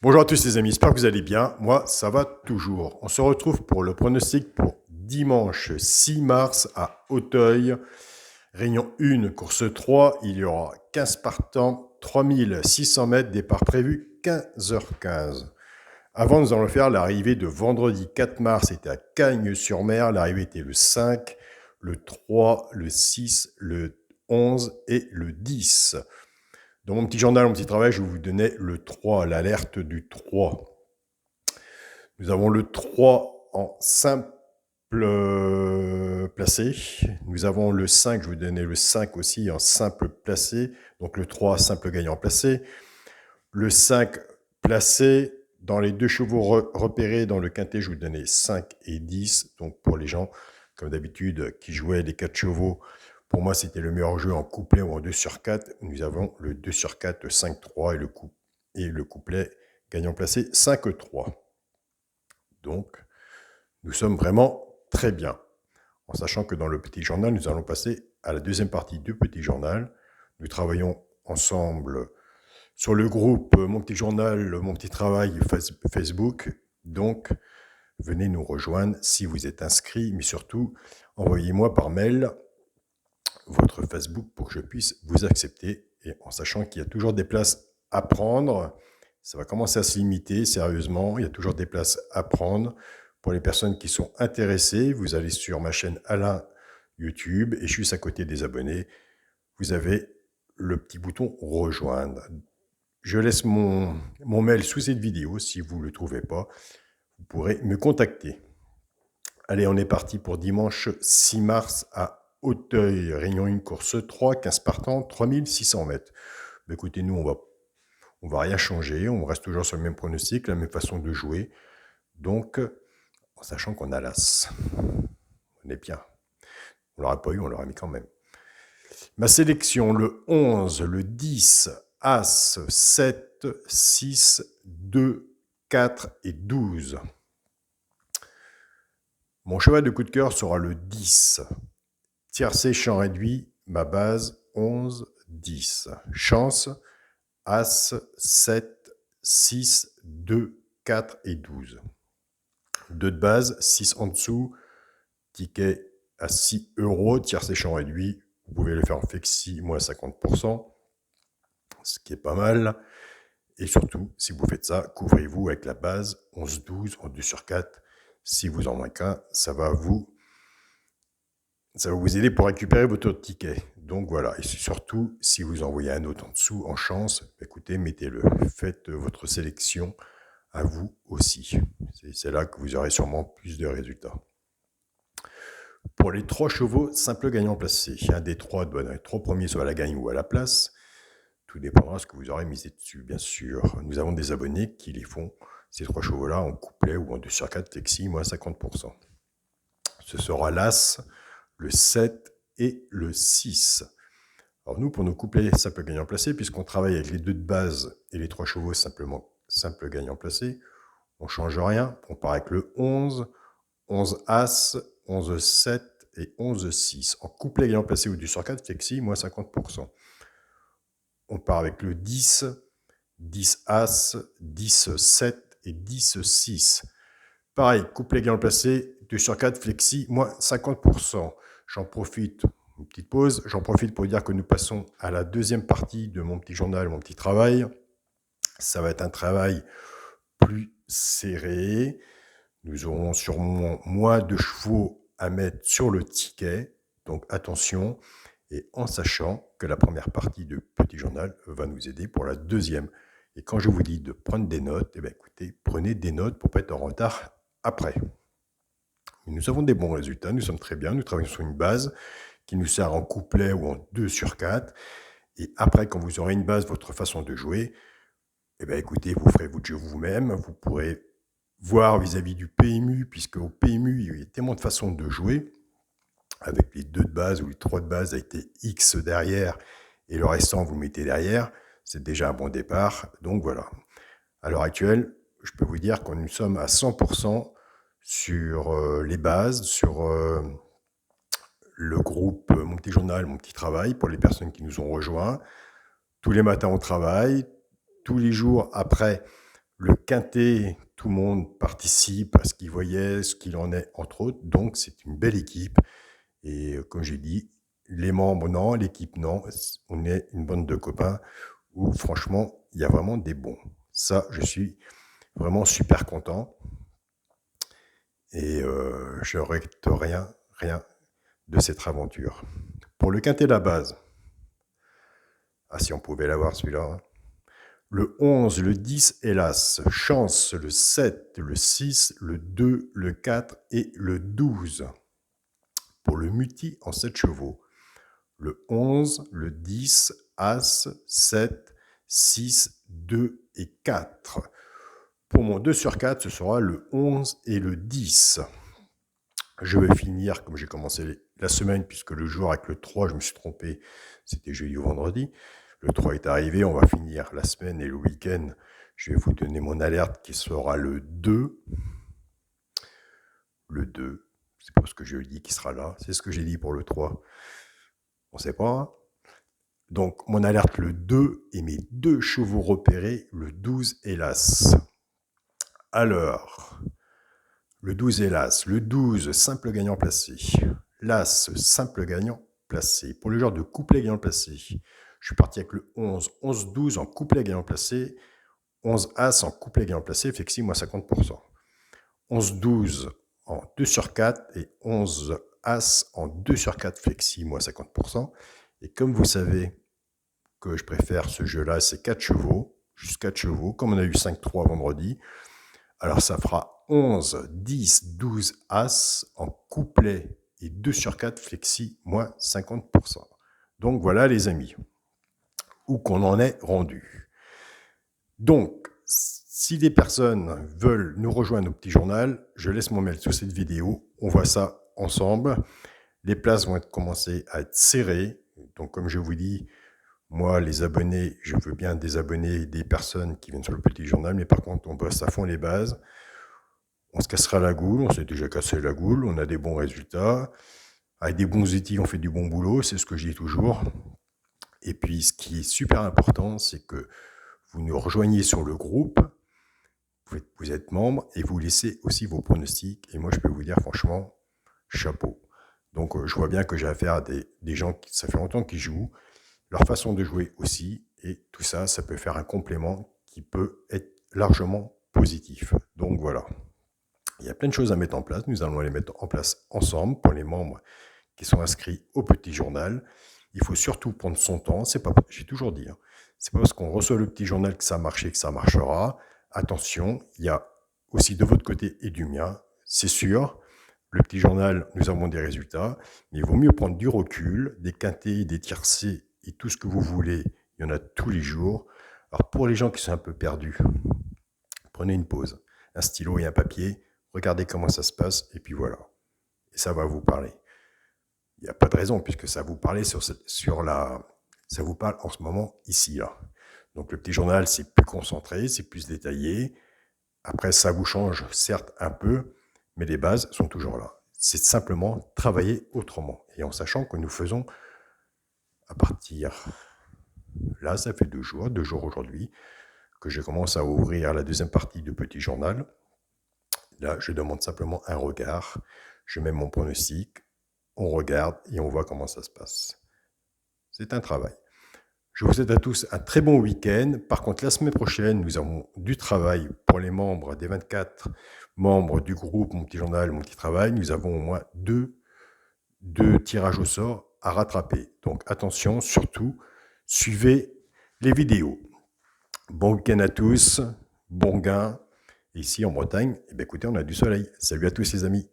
Bonjour à tous les amis, j'espère que vous allez bien. Moi, ça va toujours. On se retrouve pour le pronostic pour dimanche 6 mars à Auteuil. Réunion 1, course 3. Il y aura 15 partants, 3600 mètres, départ prévu 15h15. Avant, nous allons faire l'arrivée de vendredi 4 mars. C'était à Cagnes-sur-Mer. L'arrivée était le 5, le 3, le 6, le 11 et le 10. Dans mon petit journal, mon petit travail, je vous donnais le 3, l'alerte du 3. Nous avons le 3 en simple placé. Nous avons le 5, je vous donnais le 5 aussi en simple placé. Donc le 3, simple gagnant placé. Le 5 placé. Dans les deux chevaux repérés dans le quintet, je vous donnais 5 et 10. Donc pour les gens, comme d'habitude, qui jouaient les 4 chevaux, pour moi, c'était le meilleur jeu en couplet ou en 2 sur 4. Nous avons le 2 sur 4, 5-3 et le couplet gagnant placé 5-3. Donc, nous sommes vraiment très bien. En sachant que dans le petit journal, nous allons passer à la deuxième partie du petit journal. Nous travaillons ensemble sur le groupe Mon Petit Journal, Mon Petit Travail Facebook. Donc, venez nous rejoindre si vous êtes inscrit, mais surtout, envoyez-moi par mail votre Facebook pour que je puisse vous accepter. Et en sachant qu'il y a toujours des places à prendre, ça va commencer à se limiter sérieusement. Il y a toujours des places à prendre. Pour les personnes qui sont intéressées, vous allez sur ma chaîne Alain YouTube et juste à côté des abonnés, vous avez le petit bouton rejoindre. Je laisse mon mail sous cette vidéo. Si vous ne le trouvez pas, vous pourrez me contacter. Allez, on est parti pour dimanche 6 mars à Auteuil. Réunion 1, course 3, 15 partants, 3600 mètres. Mais écoutez, nous, on va rien changer. On reste toujours sur le même pronostic, la même façon de jouer. Donc, en sachant qu'on a l'as. On est bien. On l'aurait pas eu, on l'aurait mis quand même. Ma sélection, le 11, le 10, As, 7, 6, 2, 4 et 12. Mon cheval de coup de cœur sera le 10. Tiercé, champ réduit, ma base, 11, 10. Chance, As, 7, 6, 2, 4 et 12. 2 de base, 6 en dessous, ticket à 6 €, tiercé, champ réduit. Vous pouvez le faire en flexi, moins 50%, ce qui est pas mal. Et surtout, si vous faites ça, couvrez-vous avec la base 11-12 en 2 sur 4. Si vous en manquez un, ça va vous aider pour récupérer votre ticket. Donc voilà, et surtout, si vous envoyez un autre en dessous, en chance, écoutez, mettez-le. Faites votre sélection à vous aussi. C'est là que vous aurez sûrement plus de résultats. Pour les 3 chevaux, simple gagnant placé. Un des 3 doit être 3 premiers soit à la gagne ou à la place. Tout dépendra de ce que vous aurez misé dessus, bien sûr. Nous avons des abonnés qui les font, ces 3 chevaux-là, en couplet ou en 2 sur 4 flexi, moins 50%. Ce sera l'As, le 7 et le 6. Alors nous, pour nos couplets simple gagnant placé, puisqu'on travaille avec les 2 de base et les 3 chevaux simplement simple gagnant placé, on ne change rien. On part avec le 11, 11 As, 11 7 et 11 6. En couplet gagnant placé ou 2 sur 4 flexi, moins 50%. On part avec le 10, 10 As, 10 7 et 10 6. Pareil, couplet gagnant placé, 2 sur 4, flexi, moins 50%. J'en profite, une petite pause, j'en profite pour dire que nous passons à la deuxième partie de mon petit journal, mon petit travail. Ça va être un travail plus serré. Nous aurons sûrement moins de chevaux à mettre sur le ticket. Donc attention, et en sachant que la première partie de petit journal va nous aider pour la deuxième. Et quand je vous dis de prendre des notes, eh bien, écoutez, prenez des notes pour ne pas être en retard après. Nous avons des bons résultats, nous sommes très bien, nous travaillons sur une base qui nous sert en couplet ou en 2 sur 4. Et après, quand vous aurez une base, votre façon de jouer, eh bien, écoutez, vous ferez votre jeu vous-même, vous pourrez voir vis-à-vis du PMU, puisque au PMU, il y a tellement de façons de jouer, avec les 2 de base ou les 3 de base avec des X derrière, et le restant, vous mettez derrière, c'est déjà un bon départ. Donc voilà. À l'heure actuelle, je peux vous dire que nous sommes à 100% sur les bases, sur le groupe Mon Petit Journal, Mon Petit Travail, pour les personnes qui nous ont rejoints. Tous les matins, on travaille. Tous les jours, après, Le quintet, tout le monde participe à ce qu'il voyait, ce qu'il en est, entre autres. Donc, c'est une belle équipe. Et comme j'ai dit, les membres, non, l'équipe, non. On est une bande de copains où, franchement, il y a vraiment des bons. Ça, je suis vraiment super content. Et je ne regrette rien de cette aventure. Pour le quintet de la base, ah si on pouvait l'avoir celui-là, hein. Le 11, le 10, hélas, chance, le 7, le 6, le 2, le 4 et le 12. Pour le multi en 7 chevaux, le 11, le 10, As, 7, 6, 2 et 4. Pour mon 2 sur 4, ce sera le 11 et le 10. Je vais finir, comme j'ai commencé la semaine, puisque le jour avec le 3, je me suis trompé, c'était jeudi ou vendredi. Le 3 est arrivé, on va finir la semaine et le week-end. Je vais vous donner mon alerte qui sera le 2. Le 2, c'est pas ce que je dis qui sera là, c'est ce que j'ai dit pour le 3. On ne sait pas. Hein. Donc, mon alerte le 2 et mes 2 chevaux repérés, le 12 hélas. Alors, le 12 hélas, le 12 simple gagnant placé, l'As simple gagnant placé. Pour le genre de couplet gagnant placé, je suis parti avec le 11, 11-12 en couplet gagnant placé, 11 As en couplet gagnant placé, flexi, moi 50%. 11-12 en 2 sur 4 et 11 As en 2 sur 4 flexi, moi 50%. Et comme vous savez que je préfère ce jeu-là, c'est 4 chevaux, juste 4 chevaux, comme on a eu 5-3 vendredi. Alors ça fera 11, 10, 12 As en couplet et 2 sur 4 flexi, moins 50%. Donc voilà les amis, où qu'on en est rendu. Donc, si des personnes veulent nous rejoindre au petit journal, je laisse mon mail sous cette vidéo, on voit ça ensemble. Les places vont commencer à être serrées, donc comme je vous dis, moi, les abonnés, je veux bien des abonnés, des personnes qui viennent sur le petit journal, mais par contre, on bosse à fond les bases. On se cassera la goule, on s'est déjà cassé la goule, on a des bons résultats. Avec des bons outils, on fait du bon boulot, c'est ce que je dis toujours. Et puis, ce qui est super important, c'est que vous nous rejoignez sur le groupe, vous êtes membre, et vous laissez aussi vos pronostics. Et moi, je peux vous dire, franchement, chapeau. Donc, je vois bien que j'ai affaire à des gens qui, ça fait longtemps qu'ils jouent, leur façon de jouer aussi, et tout ça, ça peut faire un complément qui peut être largement positif. Donc voilà. Il y a plein de choses à mettre en place. Nous allons les mettre en place ensemble pour les membres qui sont inscrits au petit journal. Il faut surtout prendre son temps. C'est pas, j'ai toujours dit, hein, c'est pas parce qu'on reçoit le petit journal que ça a marché, que ça marchera. Attention, il y a aussi de votre côté et du mien, c'est sûr. Le petit journal, nous avons des résultats, mais il vaut mieux prendre du recul, des quintés, des tiercés et tout ce que vous voulez. Il y en a tous les jours. Alors pour les gens qui sont un peu perdus, prenez une pause, un stylo et un papier, regardez comment ça se passe, et puis voilà. Et ça va vous parler. Il n'y a pas de raison, puisque ça vous parle ça vous parle en ce moment, ici, là. Donc le petit journal, c'est plus concentré, c'est plus détaillé. Après, ça vous change, certes, un peu, mais les bases sont toujours là. C'est simplement travailler autrement. Et en sachant que nous faisons, à partir, là, ça fait 2 jours aujourd'hui, que je commence à ouvrir la deuxième partie du petit journal. Là, je demande simplement un regard. Je mets mon pronostic, on regarde et on voit comment ça se passe. C'est un travail. Je vous souhaite à tous un très bon week-end. Par contre, la semaine prochaine, nous avons du travail pour les membres des 24 membres du groupe Mon Petit Journal, Mon Petit Travail. Nous avons au moins deux tirages au sort à rattraper. Donc attention, surtout, suivez les vidéos. Bon week-end à tous, bon gain. Ici en Bretagne, eh bien, écoutez, on a du soleil. Salut à tous les amis.